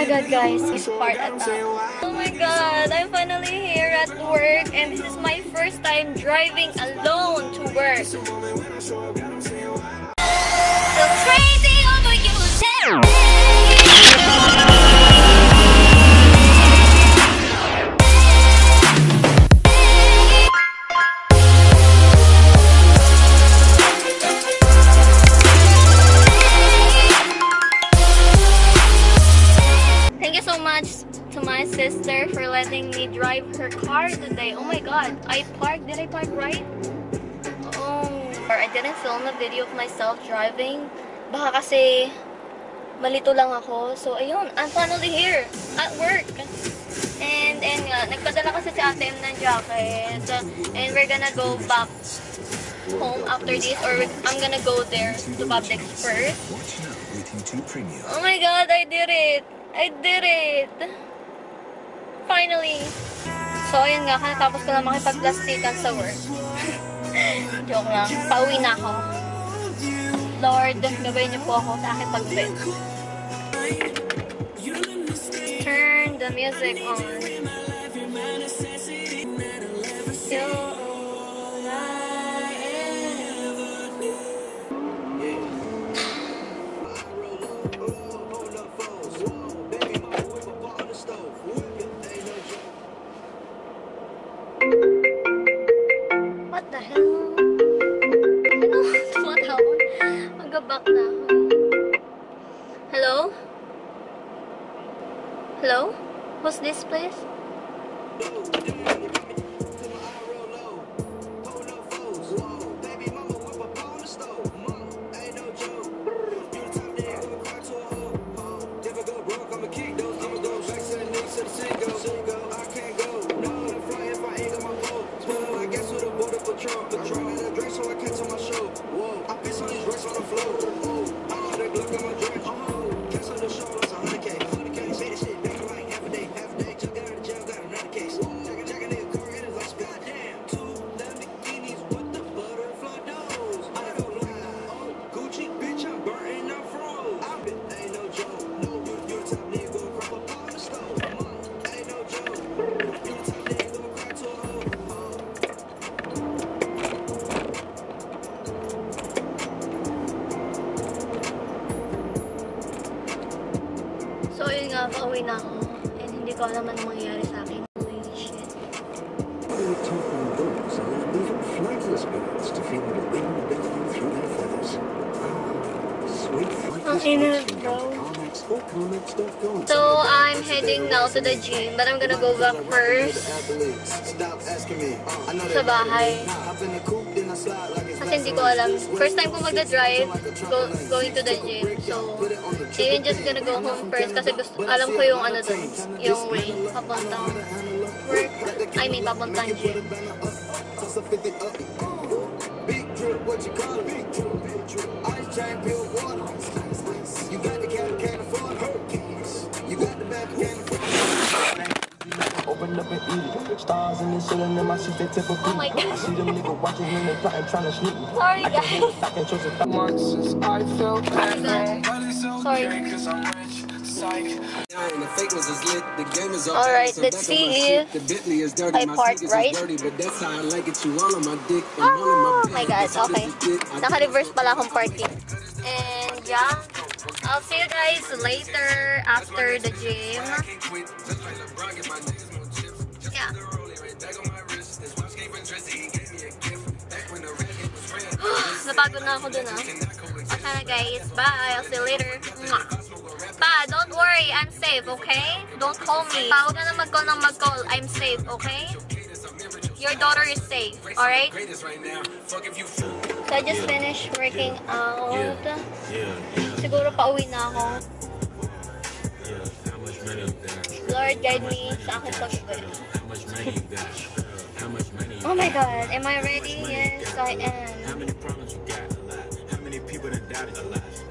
my god, guys, it's part attack. Oh my god, I'm finally here at work and this is my first time driving alone to work. So crazy over you. Thank you so much to my sister for letting me drive her car today. Oh my god, did I park right? Oh, I didn't film a video of myself driving. Baka kasi malito lang ako. So ayun, I'm finally here at work. And nga, nagpadala kasi si Ate M ng jacket. And we're gonna go back home after this, or I'm gonna go there to Publix first. Oh my god, I did it! I did it! Finally! So, ayun nga, katapos ko lang makipagplastikan sa work. Joke lang. Pauwi na ako. Lord, gabayin niyo po ako sa aking pag-vent. Turn the music on. What the hell? Ano? Tumatawag. Mag-back na ako. Hello? Hello? Who's this place? So, yun nga, pauwi na ako. And hindi ko alam anong mangyayari sa akin. Holy shit. Ang init, bro. So, I'm heading now to the gym. But I'm gonna go back first sa bahay. Kasi hindi ko alam. First time ko magda-drive, going to the gym. So, I'm just gonna go home first kasi alam ko yung ano dun, yung way papuntang work. I mean, papuntang gym. Oh my god. Sorry guys. Sorry. Alright, let's see if I park right. Oh my god, okay. Naka-reverse pala akong parking. And yeah, I'll see you guys later after the gym. Yeah. Napagod na ako dun Okay na guys, bye. I'll see you later. Pa, don't worry, I'm safe, okay? Don't call me. Pa, huwag na mag-call ng mag-call. I'm safe, okay? Your daughter is safe, alright? So I just finished working out. Siguro pauwi na ako. Lord, guide me sa aking pag-uwi. Oh my god, am I ready? Yes, I am.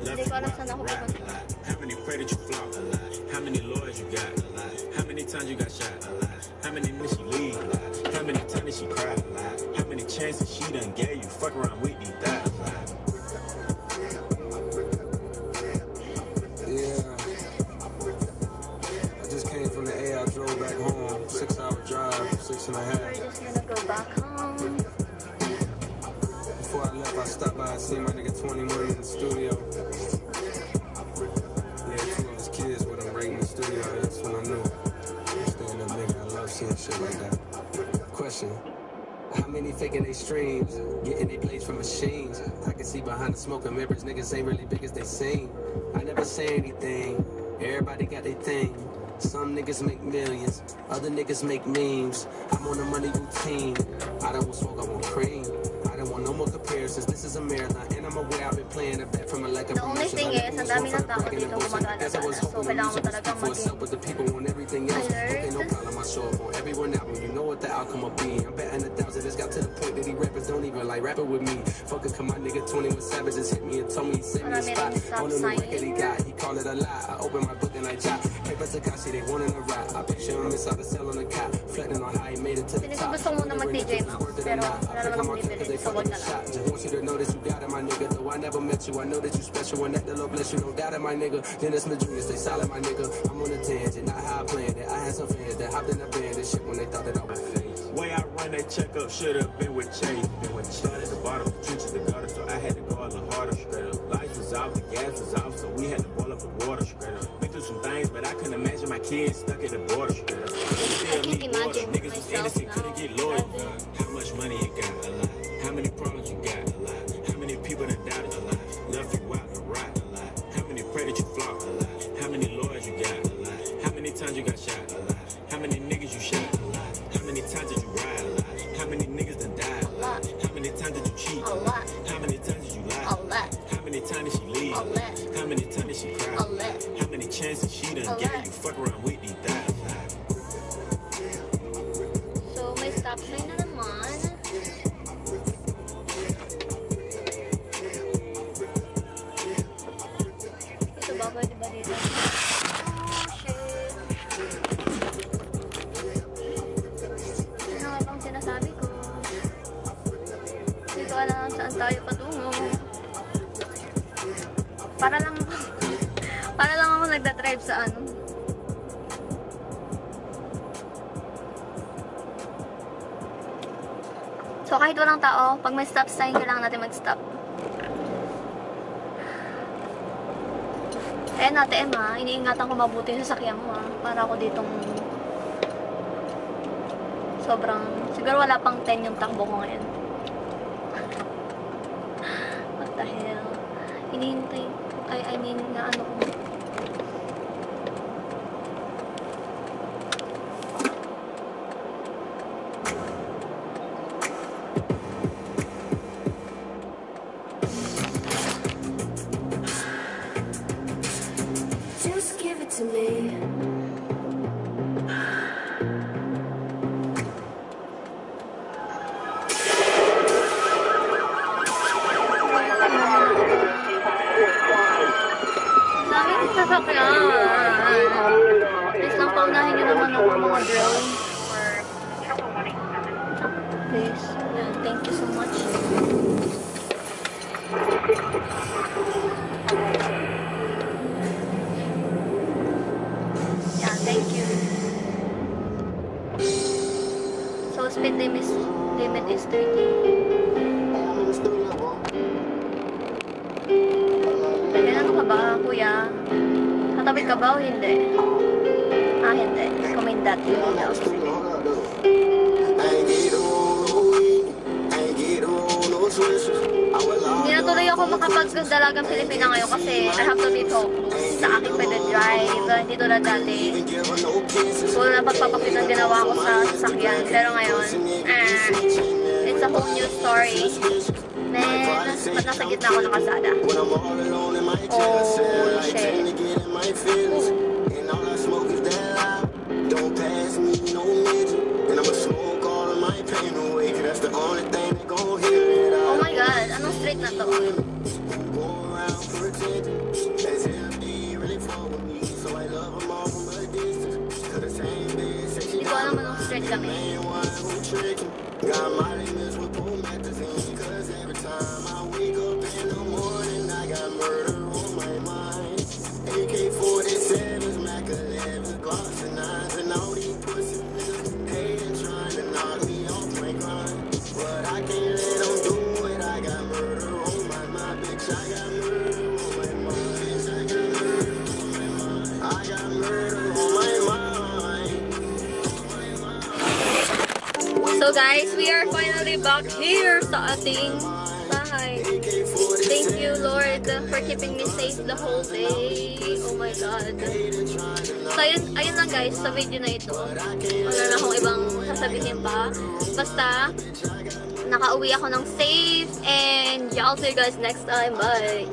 Hindi ko alam saan ako pupunta. How many pray that you flop? How many lawyers you got? How many times you got shot? How many minutes you leave? How many times she cried? How many chances she done gave you? Fuck around with these guys. Yeah. back home. 6-hour drive, 6.5. We're just gonna go back home. Before I left, I stopped by and seen my nigga 21 in the studio. Yeah, 2 of his kids with him right in the studio. That's when I knew. Stand up nigga, I love seeing shit like that. Question. How many faking they streams? Getting they plays from machines. I can see behind the smoke and mirrors, niggas ain't really big as they seem. I never say anything. Everybody got their thing. Some niggas make millions, other niggas make memes. I'm on a money routine. I don't want smoke, I want cream. I don't want no more comparisons. This is a marathon, and I'm aware I've been playing a bet from a like a The only thing is, ang dami ng tao dito gumagana sana. So, kailangan mo talagang maging alert. No problem, I show up on everyone album. You know what the outcome will be. I'm betting 1,000. It's got to the point that these rappers don't even like rapping with me. Fuck it, come my nigga 21 Savages hit me and told me he sent me a spot. On the new record he got, he called it a lie. I open my book and I jot. Paper Takashi, they wanting to rap. I picture him inside the cell on the cot, reflecting on how he made it to the top. Gusto mo na mag-DJ ma, pero wala naman akong bibili, so wag na lang. Just want you to know that you got it, my nigga. Though I never met you, I know that you special. And that the Lord bless you, no doubt it, my nigga. Dennis Madrid, stay solid, my nigga. I'm on a tangent, not how I planned it. I had some fans that hopped in the band and shit when they thought that I was fake. Way I run that checkup should have been with Chase. Been with Started at the bottom, the trenches, the gutter, so I had to go a little harder. Straight up, lights was off, the gas was off, so we had to boil up the water. Straight up, been through some things, but I couldn't imagine my kids stuck at the border. Straight up, I can't imagine niggas was innocent, myself couldn't get loyal. How much money you got? A lot. How many problems you got? A lot. How many people that doubted? A lot. Left you out and rot? A lot. How many pray that you flop? A lot. How many lawyers you got? A lot. How many times you got shot? A lot. How many niggas you shot? A lot. How many times did you ride? A lot. How many niggas done died? A lot. How many times did you cheat? A lot. How many times did you lie? A lot. How many times did she leave? A lot. How many times did she cry? A lot. How many chances she done gave you? Fuck around with these thighs. So, may stop sign na naman. Ito ba? Pwede ba dito? Oh, shit. Ano nga bang sinasabi ko? Hindi ko alam saan tayo patungo. Para lang ako nagda-drive sa ano. So, kahit walang tao, pag may stop sign, kailangan natin mag-stop. Eh, Ate Emma, iniingatan ko mabuti sa sakyan mo, ha? Para ako ditong sobrang, siguro wala pang 10 yung takbo ko ngayon. What the hell? Inihintay, I mean, na ano ko. Just give it to me. Dami ng sasakyan. Please lang paunahin nyo naman ako mga bro. Please. Yeah, thank you so much. Yeah, thank you. So, speed limit is 30. Dahil ano ka ba, kuya? Tatawid ka ba o hindi? Ah, hindi. Comment that below. Hindi na tuloy ako makapag-dalagang Pilipina ngayon kasi I have to be focused sa aking pwede-drive. Hindi tulad dati. Puro na pagpapakit ang ginawa ko sa sasakyan. Pero ngayon, it's a whole new story. Man, ba't nasa gitna ako ng kalsada? Oh, shit. Oh my god, anong street na to? Hindi ko alam anong street kami. So guys, we are finally back here sa ating bahay. Thank you Lord for keeping me safe the whole day. Oh my God. So ayun lang guys sa video na ito. Wala na akong ibang sasabihin pa. Basta nakauwi ako ng safe and yeah, I'll see you guys next time. Bye.